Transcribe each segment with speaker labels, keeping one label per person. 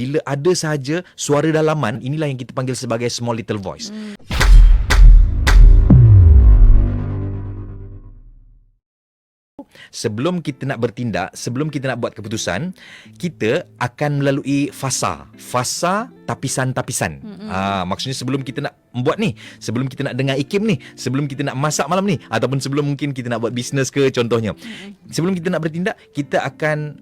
Speaker 1: bila ada sahaja suara dalaman, inilah yang kita panggil sebagai small little voice. Sebelum kita nak bertindak, sebelum kita nak buat keputusan, kita akan melalui fasa tapisan-tapisan. Maksudnya sebelum kita nak buat ni, sebelum kita nak dengar IKIM ni, sebelum kita nak masak malam ni, ataupun sebelum mungkin kita nak buat bisnes ke contohnya. Sebelum kita nak bertindak, kita akan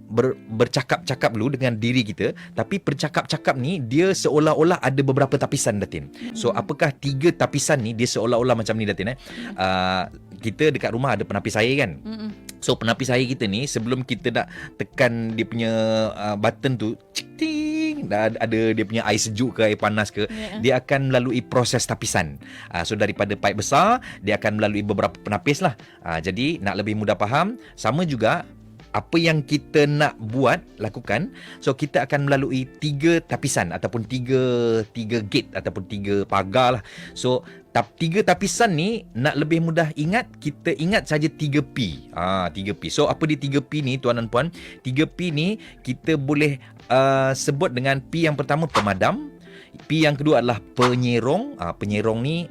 Speaker 1: bercakap-cakap dulu dengan diri kita. Tapi percakap-cakap ni dia seolah-olah ada beberapa tapisan, Datin. So apakah 3 tapisan ni? Dia seolah-olah macam ni, Datin. Kita dekat rumah ada penapis air kan. So penapis air kita ni, sebelum kita nak tekan dia punya button tu, cik-ting, dah ada dia punya air sejuk ke air panas ke, dia akan melalui proses tapisan. So daripada pipe besar, dia akan melalui beberapa penapis lah. Jadi nak lebih mudah faham, sama juga apa yang kita nak buat, lakukan. So kita akan melalui 3 tapisan ataupun 3 gate ataupun 3 pagar lah. So 3 tapisan ni nak lebih mudah ingat, kita ingat saja 3P. 3P. So apa di 3P ni, tuan dan puan? 3P ni kita boleh sebut dengan P yang pertama pemadam, P yang kedua adalah penyerong. Penyerong ni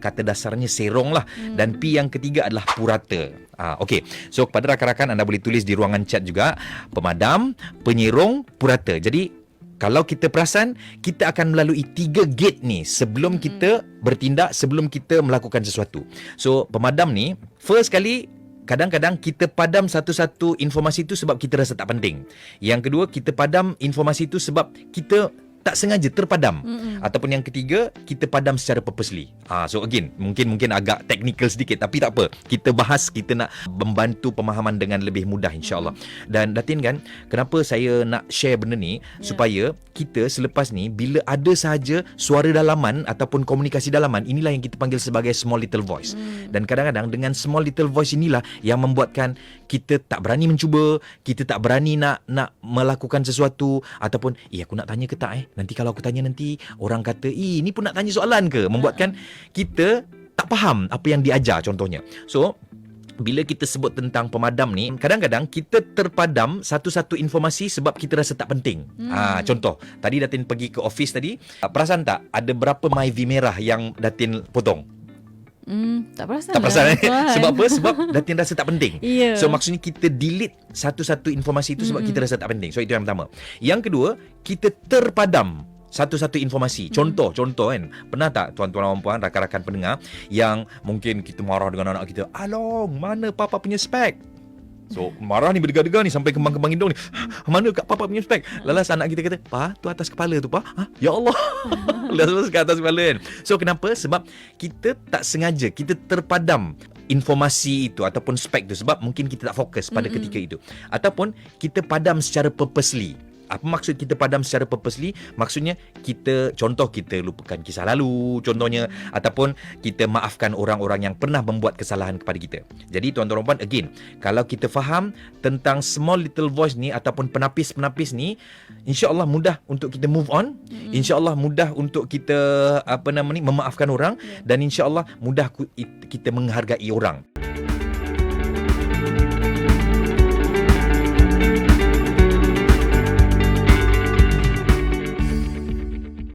Speaker 1: kata dasarnya serong lah. Dan P yang ketiga adalah purata. Okey. So kepada rakan-rakan, anda boleh tulis di ruangan chat juga, pemadam, penyerong, purata. Jadi kalau kita perasan, kita akan melalui 3 gate ni sebelum kita bertindak, sebelum kita melakukan sesuatu. So pemadam ni, first kali, kadang-kadang kita padam satu-satu informasi tu sebab kita rasa tak penting. Yang kedua, kita padam informasi tu sebab kita tak sengaja terpadam. Ataupun yang ketiga, kita padam secara purposely. So again, mungkin agak technical sedikit, tapi tak apa. Kita bahas, kita nak membantu pemahaman dengan lebih mudah, insya-Allah. Dan Datin kan, kenapa saya nak share benda ni, supaya kita selepas ni, bila ada sahaja suara dalaman ataupun komunikasi dalaman, inilah yang kita panggil sebagai small little voice. Dan kadang-kadang dengan small little voice inilah yang membuatkan kita tak berani mencuba, kita tak berani nak melakukan sesuatu, ataupun aku nak tanya ke tak nanti kalau aku tanya nanti orang kata ni pun nak tanya soalan ke, membuatkan kita tak faham apa yang diajar contohnya. So bila kita sebut tentang pemadam ni, kadang-kadang kita terpadam satu-satu informasi sebab kita rasa tak penting. Contoh, tadi Datin pergi ke office tadi, perasan tak ada berapa My V merah yang Datin potong?
Speaker 2: Tak perasan.
Speaker 1: Tak perasan Sebab apa? Sebab Datin rasa tak penting. So maksudnya kita delete satu-satu informasi itu sebab kita rasa tak penting. So itu yang pertama. Yang kedua, kita terpadam satu-satu informasi. Contoh kan, pernah tak tuan-tuan dan puan, rakan-rakan pendengar, yang mungkin kita marah dengan anak kita, "Along, mana papa punya spek?" So marah ni, berdegar-degar ni sampai kembang-kembang hidung ni, "Mana kat papa punya spek?" Lalas anak kita kata, "Pa, tu atas kepala tu, pa." Ya Allah. Lalas ke atas kepala kan. So kenapa? Sebab kita tak sengaja, kita terpadam informasi itu ataupun spek tu sebab mungkin kita tak fokus pada ketika itu. Ataupun kita padam secara purposely. Apa maksud kita padam secara purposely? Maksudnya kita lupakan kisah lalu contohnya, ataupun kita maafkan orang-orang yang pernah membuat kesalahan kepada kita. Jadi tuan-tuan dan puan, again, kalau kita faham tentang small little voice ni ataupun penapis-penapis ni, insya-Allah mudah untuk kita move on, insya-Allah mudah untuk kita memaafkan orang, dan insya-Allah mudah kita menghargai orang.